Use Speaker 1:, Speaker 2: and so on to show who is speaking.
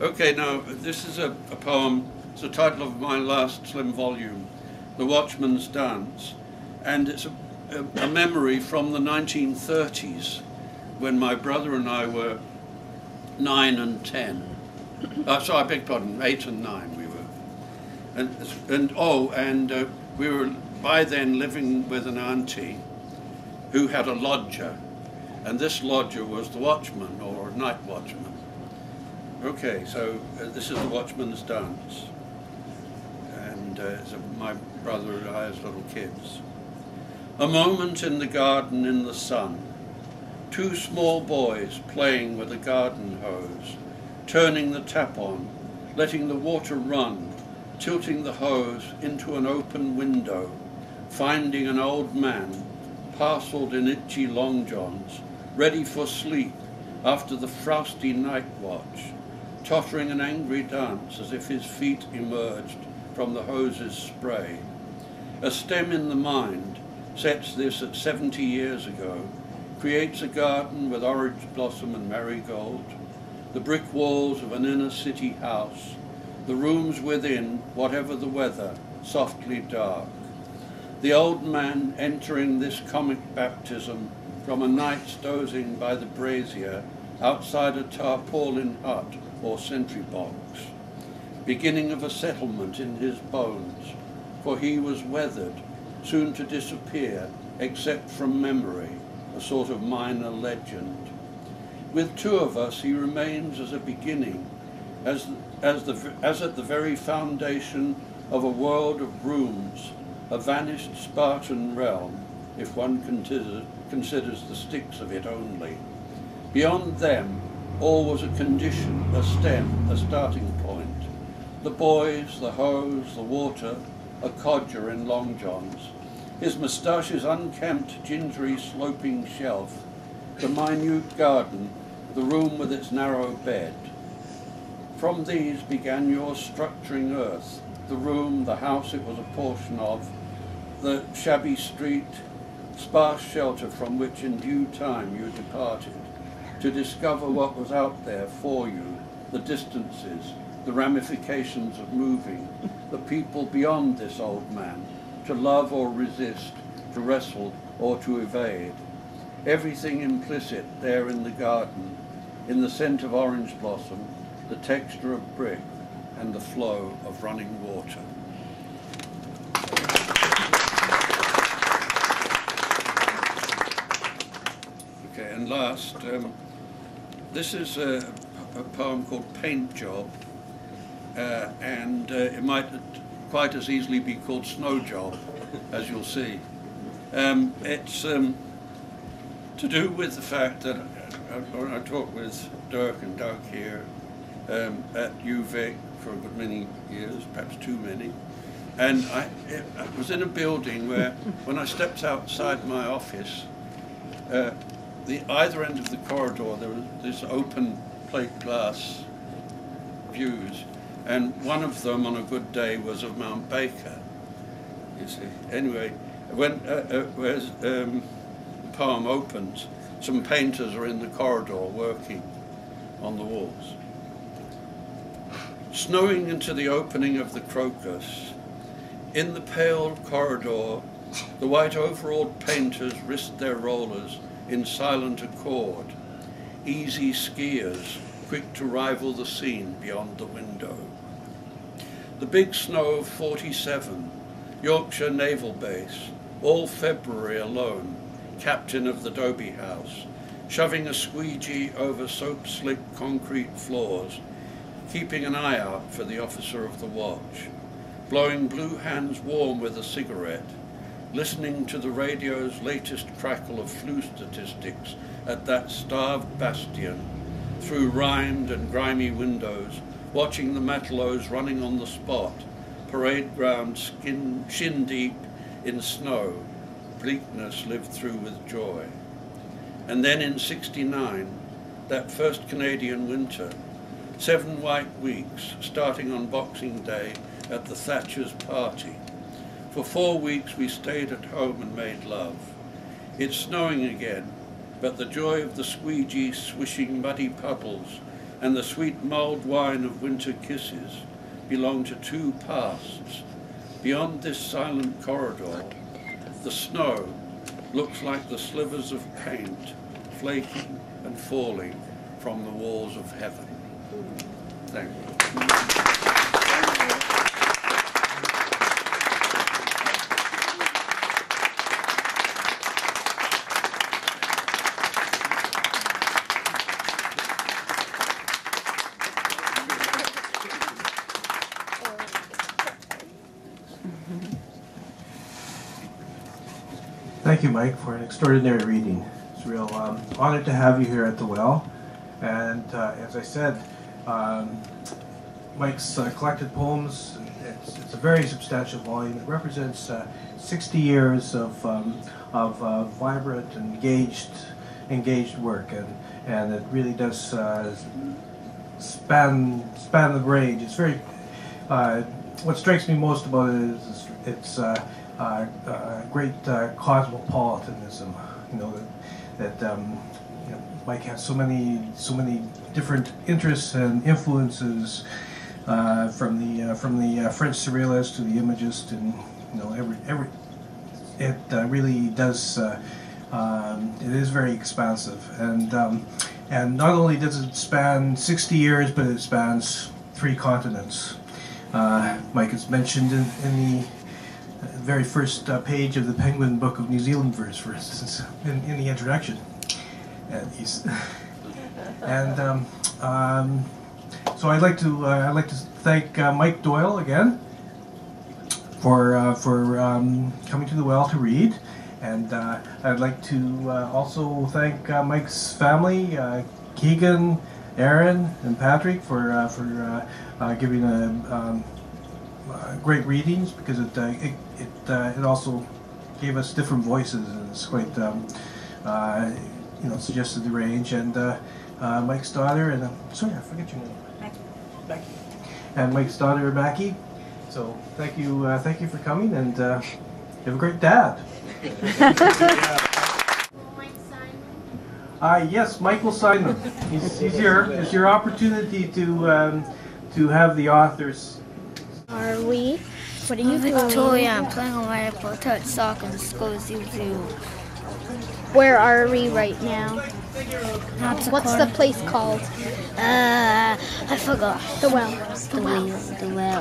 Speaker 1: Okay, now this is a poem. It's the title of my last slim volume, The Watchman's Dance, and it's a memory from the 1930s when my brother and I were 9 and 10. So I beg pardon, 8 and 9 we were. And we were by then living with an auntie who had a lodger, and this lodger was the watchman or night watchman. Okay, so this is The Watchman's Dance, and it's my brother and I as little kids. A moment in the garden in the sun, 2 small boys playing with a garden hose, turning the tap on, letting the water run, tilting the hose into an open window, finding an old man, parcelled in itchy long johns, ready for sleep after the frosty night watch, tottering an angry dance as if his feet emerged from the hose's spray. A stem in the mind sets this at 70 years ago, creates a garden with orange blossom and marigold, the brick walls of an inner city house, the rooms within, whatever the weather, softly dark. The old man entering this comic baptism from a night dozing by the brazier outside a tarpaulin hut or sentry box, beginning of a settlement in his bones, for he was weathered, soon to disappear, except from memory, a sort of minor legend. With 2 of us he remains as a beginning, as at the very foundation of a world of rooms, a vanished Spartan realm, if one considers the sticks of it only. Beyond them, all was a condition, a stem, a starting point. The boys, the hose, the water, a codger in long johns, his moustache's unkempt, gingery sloping shelf, the minute garden, the room with its narrow bed. From these began your structuring earth, the room, the house it was a portion of, the shabby street, sparse shelter from which in due time you departed, to discover what was out there for you, the distances, the ramifications of moving, the people beyond this old man, to love or resist, to wrestle or to evade. Everything implicit there in the garden, in the scent of orange blossom, the texture of brick, and the flow of running water. Okay, and last, this is a poem called Paint Job, and it might quite as easily be called Snow Job, as you'll see. It's to do with the fact that when I talked with Dirk and Doug here at UVic for a good many years, perhaps too many, and I was in a building where when I stepped outside my office, the either end of the corridor there was this open plate glass views, and one of them on a good day was of Mount Baker, you see. Anyway, when the poem opens, some painters are in the corridor working on the walls. Snowing into the opening of the crocus, in the pale corridor, the white overalled painters risked their rollers in silent accord, easy skiers, quick to rival the scene beyond the window. The big snow of 47, Yorkshire Naval Base, all February alone, captain of the Dobie House, shoving a squeegee over soap-slick concrete floors, keeping an eye out for the officer of the watch, blowing blue hands warm with a cigarette, listening to the radio's latest crackle of flu statistics at that starved bastion, through rimed and grimy windows, watching the matelots running on the spot, parade ground shin deep in snow, bleakness lived through with joy. And then in '69, that first Canadian winter, 7 white weeks, starting on Boxing Day at the Thatcher's party. For 4 weeks we stayed at home and made love. It's snowing again, but the joy of the squeegee swishing muddy puddles and the sweet mulled wine of winter kisses belong to two pasts. Beyond this silent corridor, the snow looks like the slivers of paint flaking and falling from the walls of heaven. Thank you.
Speaker 2: Thank you, Mike, for an extraordinary reading. It's a real honor to have you here at the Well. And as I said, Mike's collected poems, it's a very substantial volume. It represents 60 years of vibrant and engaged work, and it really does span the range. It's very. What strikes me most about it is it's great cosmopolitanism. You know that you know, Mike has so many different interests and influences from the French Surrealist to the Imagist, and you know every it really does. It is very expansive, and not only does it span 60 years, but it spans 3 continents. Mike is mentioned in the very first page of the Penguin Book of New Zealand Verse, for instance, in the introduction. So I'd like to thank Mike Doyle again for coming to the Well to read, and I'd like to also thank Mike's family, Keegan, Aaron, and Patrick, for giving great readings, because it also gave us different voices, and it's quite you know, suggested the range. And Mike's daughter, and sorry, I forget your name. Becky. And Mike's daughter, Mackie. So thank you for coming, and you have a great dad. Yes, Mike will sign them. He's here. It's your opportunity to have the authors.
Speaker 3: Are we? What are you doing?
Speaker 4: Victoria, I'm playing on my touch soccer in school zoo.
Speaker 3: Where are we right now? What's the place called?
Speaker 4: I forgot.
Speaker 3: The Well.
Speaker 4: The Well.